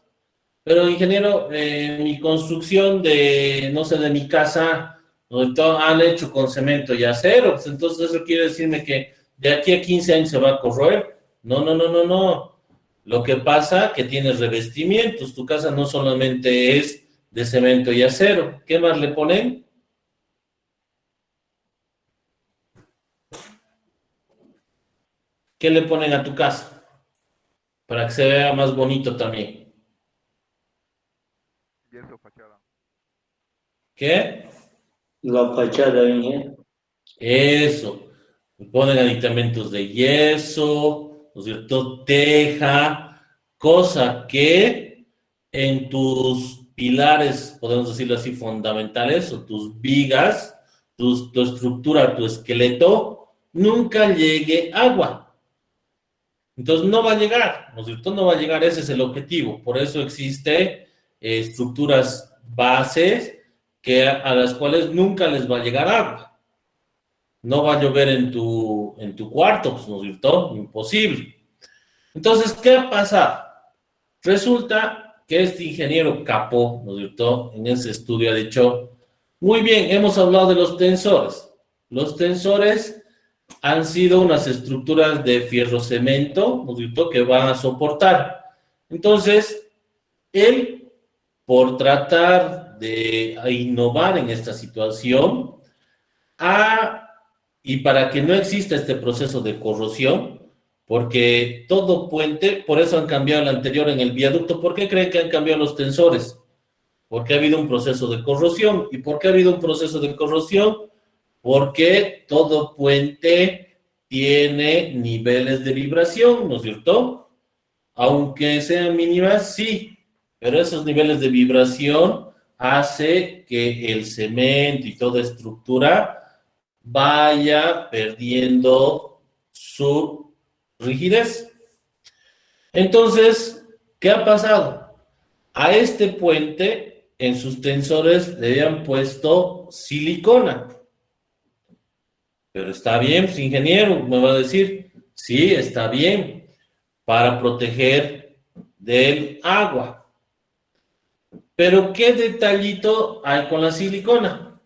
Pero, ingeniero, mi construcción de, no sé, de mi casa, han hecho con cemento y acero. Pues entonces eso quiere decirme que de aquí a 15 años se va a corroer. No. Lo que pasa que tienes revestimientos. Tu casa no solamente es de cemento y acero. ¿Qué más le ponen? ¿Qué le ponen a tu casa? Para que se vea más bonito también. Yeso, fachada. ¿Qué? La fachada, ingeniero. Eso. Ponen aditamentos de yeso, ¿no es cierto? Teja, cosa que en tus pilares, podemos decirlo así, fundamentales, o tus vigas, tu estructura, tu esqueleto, nunca llegue agua. Entonces no va a llegar, ¿no es cierto? No va a llegar, ese es el objetivo. Por eso existe estructuras bases a las cuales nunca les va a llegar agua. No va a llover en tu cuarto, pues, ¿no es cierto? Imposible. Entonces, ¿qué ha pasado? Resulta que este ingeniero Capó, ¿no es cierto? En ese estudio ha dicho, muy bien, hemos hablado de los tensores. Los tensores han sido unas estructuras de fierro-cemento, ¿no es cierto?, que van a soportar. Entonces, él, por tratar de innovar en esta situación, y para que no exista este proceso de corrosión, porque todo puente, por eso han cambiado el anterior en el viaducto. ¿Por qué creen que han cambiado los tensores? Porque ha habido un proceso de corrosión. ¿Y por qué ha habido un proceso de corrosión? Porque todo puente tiene niveles de vibración, ¿no es cierto? Aunque sean mínimas, sí, pero esos niveles de vibración hace que el cemento y toda estructura vaya perdiendo su rigidez. Entonces, ¿qué ha pasado? A este puente, en sus tensores, le habían puesto silicona. Pero está bien, pues, ingeniero, me va a decir, sí, está bien, para proteger del agua. Pero ¿qué detallito hay con la silicona?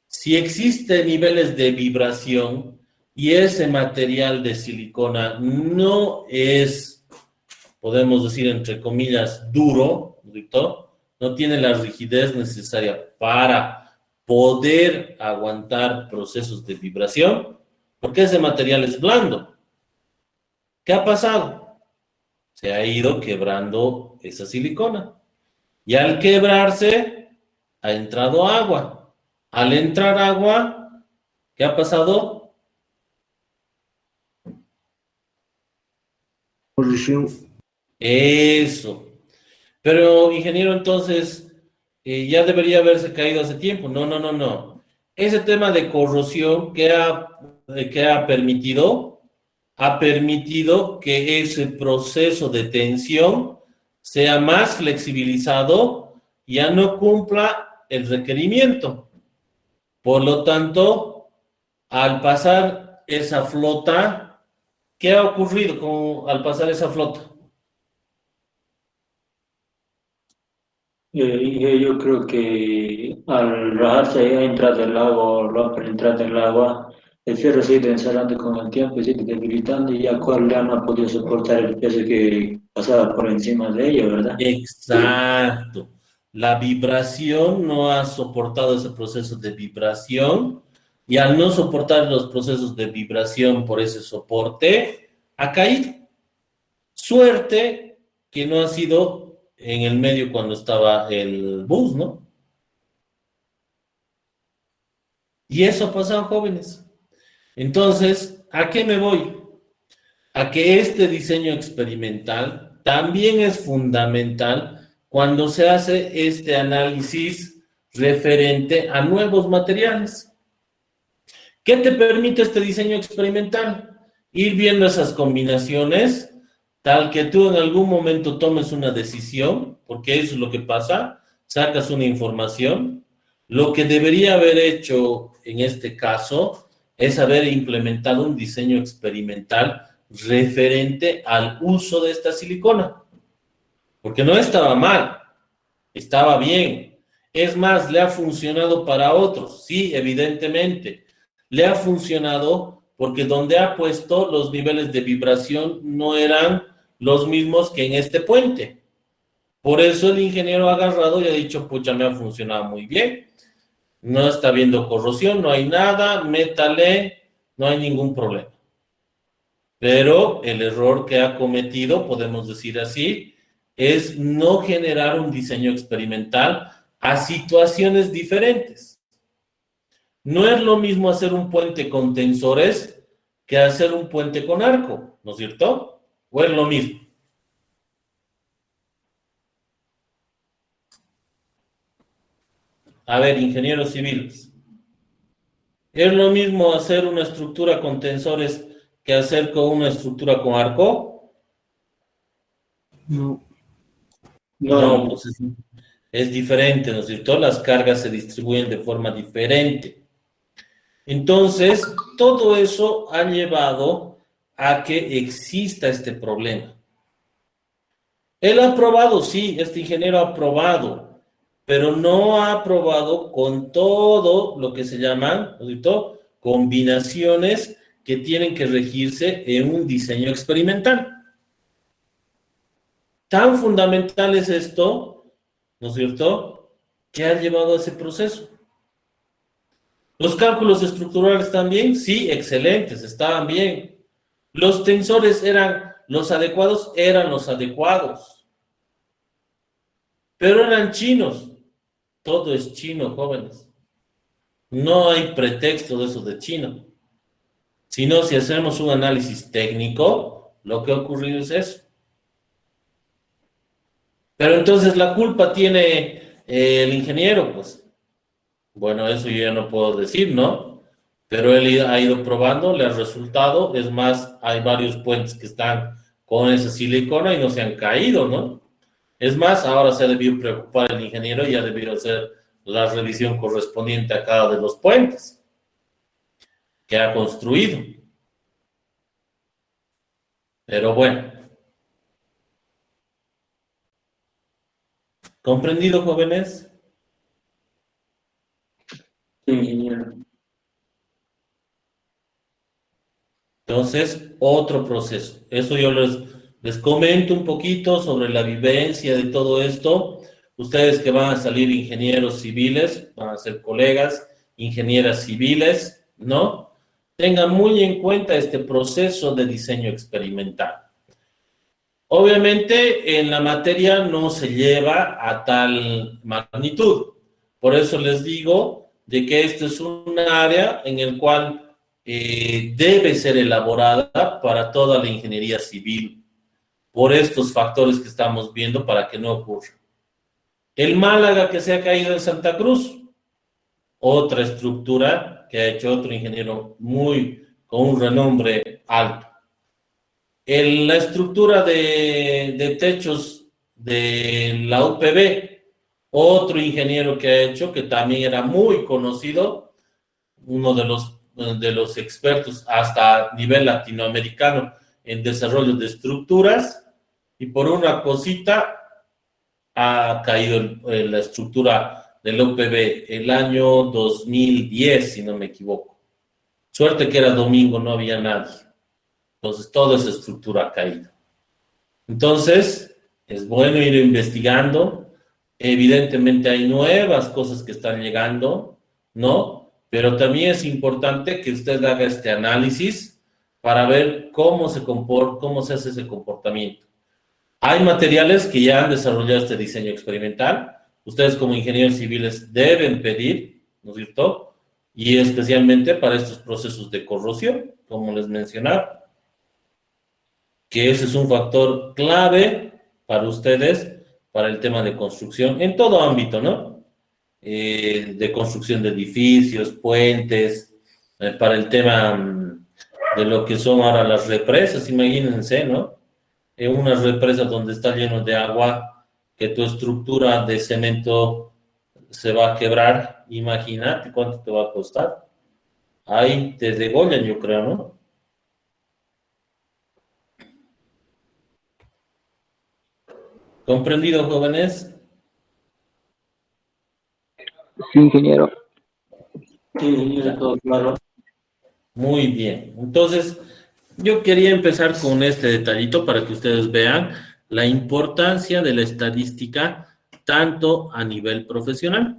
Si existen niveles de vibración y ese material de silicona no es, podemos decir entre comillas, duro, ¿no? No tiene la rigidez necesaria para poder aguantar procesos de vibración, porque ese material es blando. ¿Qué ha pasado? Se ha ido quebrando esa silicona. Y al quebrarse, ha entrado agua. Al entrar agua, ¿qué ha pasado? Corrosión. Eso. Pero, ingeniero, entonces, ya debería haberse caído hace tiempo. No, no, no, no. Ese tema de corrosión que ha permitido, que ese proceso de tensión sea más flexibilizado, ya no cumpla el requerimiento. Por lo tanto, al pasar esa flota, ¿qué ha ocurrido al pasar esa flota? Y yo creo que al rajarse a entrar del agua o romper la entrada del agua, el fierro se ha ido ensalando con el tiempo y se ha ido debilitando y ya cual ya no ha podido soportar el peso que pasaba por encima de ella, ¿verdad? Exacto. La vibración no ha soportado ese proceso de vibración y al no soportar los procesos de vibración por ese soporte, ha caído. Suerte que no ha sido en el medio cuando estaba el bus, ¿no? Y eso ha pasado, jóvenes. Entonces, ¿a qué me voy? A que este diseño experimental también es fundamental cuando se hace este análisis referente a nuevos materiales. ¿Qué te permite este diseño experimental? Ir viendo esas combinaciones, tal que tú en algún momento tomes una decisión, porque eso es lo que pasa, sacas una información. Lo que debería haber hecho en este caso es haber implementado un diseño experimental referente al uso de esta silicona, porque no estaba mal, estaba bien. Es más, le ha funcionado para otros, sí, evidentemente. Le ha funcionado porque donde ha puesto los niveles de vibración no eran los mismos que en este puente. Por eso el ingeniero ha agarrado y ha dicho, pucha, me ha funcionado muy bien. No está habiendo corrosión, no hay nada, métale, no hay ningún problema. Pero el error que ha cometido, podemos decir así, es no generar un diseño experimental a situaciones diferentes. No es lo mismo hacer un puente con tensores que hacer un puente con arco, ¿no es cierto? ¿O es lo mismo? A ver, ingenieros civiles. ¿Es lo mismo hacer una estructura con tensores que hacer con una estructura con arco? No. No, No, pues es diferente, ¿no es cierto? Las cargas se distribuyen de forma diferente. Entonces, todo eso ha llevado a que exista este problema. Él ha probado, sí, este ingeniero ha probado, pero no ha probado con todo lo que se llaman, ¿no es cierto?, combinaciones que tienen que regirse en un diseño experimental. Tan fundamental es esto, ¿no es cierto?, que ha llevado a ese proceso. ¿Los cálculos estructurales también? Sí, excelentes, estaban bien. ¿Los tensores eran los adecuados? Eran los adecuados. Pero eran chinos. Todo es chino, jóvenes. No hay pretexto de eso de chino. Sino si hacemos un análisis técnico, lo que ha ocurrido es eso. Pero entonces la culpa tiene el ingeniero, pues. Bueno, eso yo ya no puedo decir, ¿no? Pero él ha ido probando, le ha resultado. Es más, hay varios puentes que están con esa silicona y no se han caído, ¿no? Es más, ahora se ha debido preocupar el ingeniero y ha debido hacer la revisión correspondiente a cada de los puentes que ha construido. Pero bueno. ¿Comprendido, jóvenes? sí, ingeniero. Entonces, otro proceso. Eso yo les comento un poquito sobre la vivencia de todo esto. Ustedes que van a salir ingenieros civiles, van a ser colegas, ingenieras civiles, ¿no? Tengan muy en cuenta este proceso de diseño experimental. Obviamente, en la materia no se lleva a tal magnitud. Por eso les digo de que este es un área en el cual debe ser elaborada para toda la ingeniería civil, por estos factores que estamos viendo para que no ocurra. El Málaga que se ha caído en Santa Cruz, otra estructura que ha hecho otro ingeniero con un renombre alto. La estructura de techos de la UPB, otro ingeniero que ha hecho, que también era muy conocido, uno de los expertos hasta a nivel latinoamericano en desarrollo de estructuras, y por una cosita ha caído la estructura del UPB el año 2010, si no me equivoco. Suerte que era domingo, no había nadie. Entonces, toda esa estructura ha caído. Entonces, es bueno ir investigando. Evidentemente hay nuevas cosas que están llegando, ¿no? Pero también es importante que usted haga este análisis para ver cómo se hace ese comportamiento. Hay materiales que ya han desarrollado este diseño experimental. Ustedes como ingenieros civiles deben pedir, ¿no es cierto? Y especialmente para estos procesos de corrosión, como les mencionaba, que ese es un factor clave para ustedes, para el tema de construcción, en todo ámbito, ¿no? De construcción de edificios, puentes, para el tema de lo que son ahora las represas, imagínense, ¿no? En una represa donde está lleno de agua, que tu estructura de cemento se va a quebrar, imagínate cuánto te va a costar. Ahí te degollan, yo creo, ¿no? ¿Comprendido, jóvenes? Sí, ingeniero. Sí, ingeniero, todo claro. Muy bien. Entonces, yo quería empezar con este detallito para que ustedes vean la importancia de la estadística tanto a nivel profesional.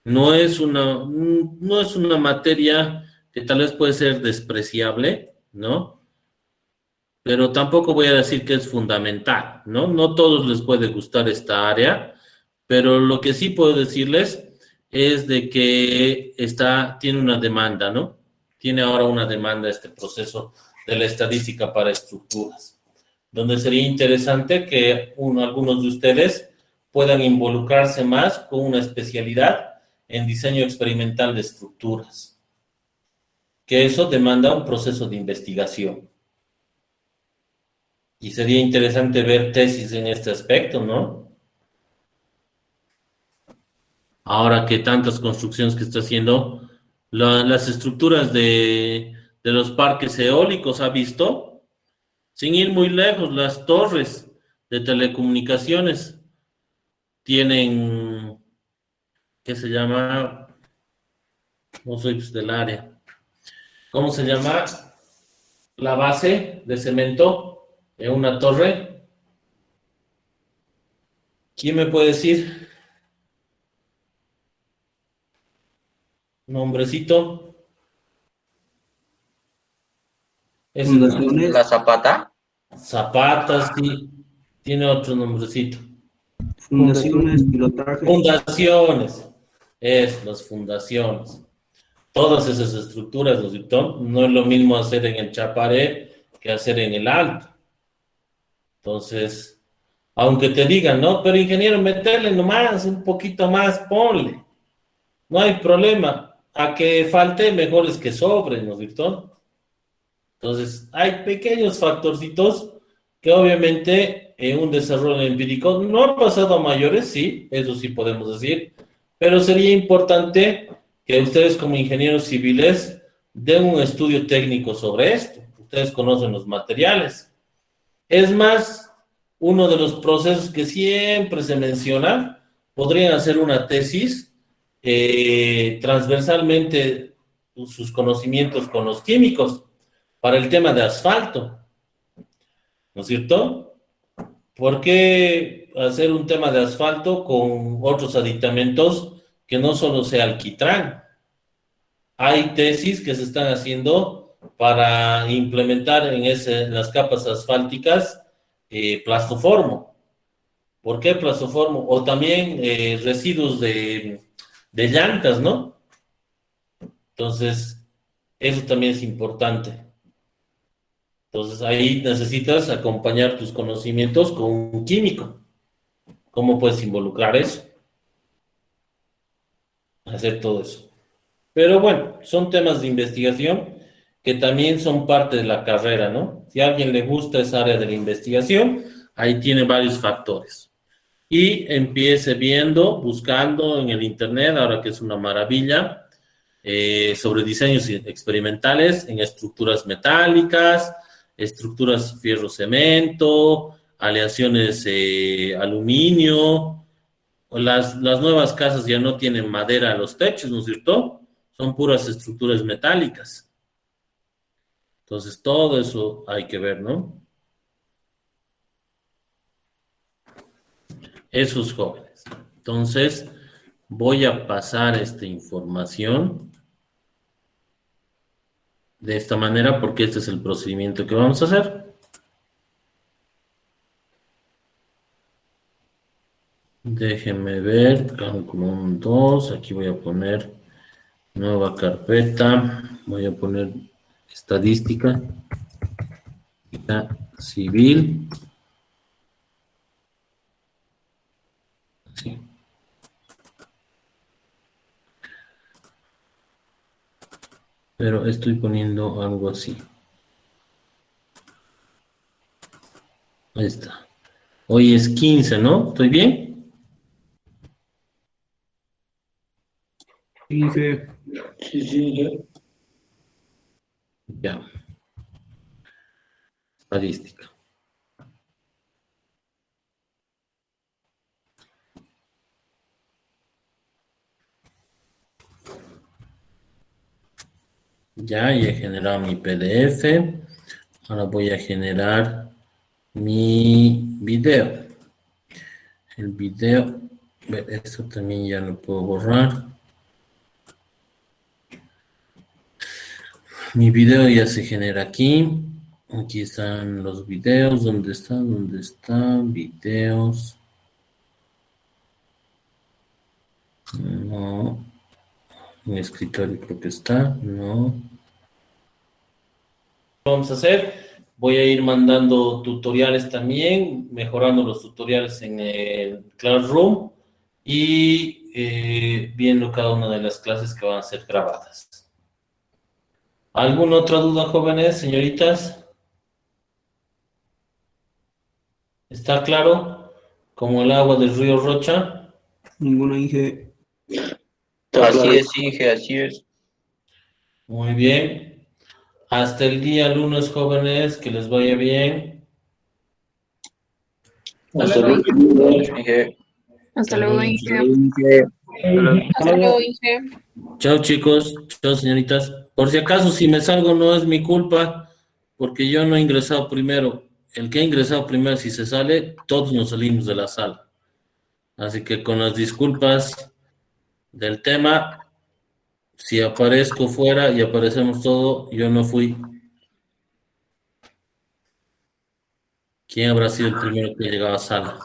No es una materia que tal vez puede ser despreciable, ¿no? Pero tampoco voy a decir que es fundamental, ¿no? No todos les puede gustar esta área, pero lo que sí puedo decirles es de que tiene una demanda, ¿no? Tiene ahora una demanda este proceso de la estadística para estructuras, donde sería interesante que algunos de ustedes puedan involucrarse más con una especialidad en diseño experimental de estructuras, que eso demanda un proceso de investigación. Y sería interesante ver tesis en este aspecto, ¿no? Ahora que tantas construcciones que está haciendo, las estructuras de los parques eólicos, ¿ha visto? Sin ir muy lejos, las torres de telecomunicaciones tienen, ¿qué se llama? No soy pues, del área. ¿Cómo se llama? La base de cemento en una torre. ¿Quién me puede decir? Nombrecito. Es Fundaciones. La Zapata. Zapatas, sí. Tiene otro nombrecito. Fundaciones, pilotaje. Fundaciones. Las fundaciones. Todas esas estructuras, ¿no es cierto? No es lo mismo hacer en el chaparé que hacer en el alto. Entonces, aunque te digan, no, pero ingeniero, meterle nomás, un poquito más, ponle. No hay problema. A que falte, mejor es que sobre, ¿no es cierto? Entonces, hay pequeños factorcitos que obviamente en un desarrollo empírico no ha pasado a mayores, sí, eso sí podemos decir, pero sería importante que ustedes como ingenieros civiles den un estudio técnico sobre esto. Ustedes conocen los materiales. Es más, uno de los procesos que siempre se menciona, podrían hacer una tesis transversalmente sus conocimientos con los químicos para el tema de asfalto, ¿no es cierto? ¿Por qué hacer un tema de asfalto con otros aditamentos que no solo sea alquitrán? Hay tesis que se están haciendo para implementar en las capas asfálticas plastoformo. ¿Por qué plastoformo? O también residuos de llantas, ¿no? Entonces, eso también es importante. Entonces, ahí necesitas acompañar tus conocimientos con un químico. ¿Cómo puedes involucrar eso? Hacer todo eso. Pero bueno, son temas de investigación que también son parte de la carrera, ¿no? Si a alguien le gusta esa área de la investigación, ahí tiene varios factores. Y empiece viendo, buscando en el internet, ahora que es una maravilla, sobre diseños experimentales en estructuras metálicas, estructuras fierro-cemento, aleaciones aluminio. Las nuevas casas ya no tienen madera a los techos, ¿no es cierto? Son puras estructuras metálicas. Entonces, todo eso hay que ver, ¿no? Esos jóvenes. Entonces, voy a pasar esta información de esta manera porque este es el procedimiento que vamos a hacer. Déjenme ver, cálculo 1, 2, aquí voy a poner nueva carpeta, voy a poner estadística civil. Sí. Pero estoy poniendo algo así. Ahí está. Hoy es 15, ¿no? ¿Estoy bien? Sí, jefe. Sí. Ya. Estadística. Ya he generado mi PDF. Ahora voy a generar mi video. El video, esto también ya lo puedo borrar. Mi video ya se genera aquí. Aquí están los videos. ¿Dónde están? ¿Dónde están? Videos. No. En el escritorio creo que está. No. Vamos a hacer. Voy a ir mandando tutoriales también, mejorando los tutoriales en el Classroom y viendo cada una de las clases que van a ser grabadas. ¿Alguna otra duda, jóvenes, señoritas? ¿Está claro? Como el agua del río Rocha. Ninguna Inge. Está Así claro. es, Inge, así es. Muy bien. Hasta el día lunes, jóvenes, que les vaya bien. Hasta luego, luego. Inge. Hasta luego, Inge. Inge. Hasta luego, Inge. Chao, chicos. Chao, señoritas. Por si acaso, si me salgo, no es mi culpa, porque yo no he ingresado primero. El que ha ingresado primero, si se sale, todos nos salimos de la sala. Así que con las disculpas del tema, si aparezco fuera y aparecemos todo, yo no fui. ¿Quién habrá sido el primero que llegaba a sala?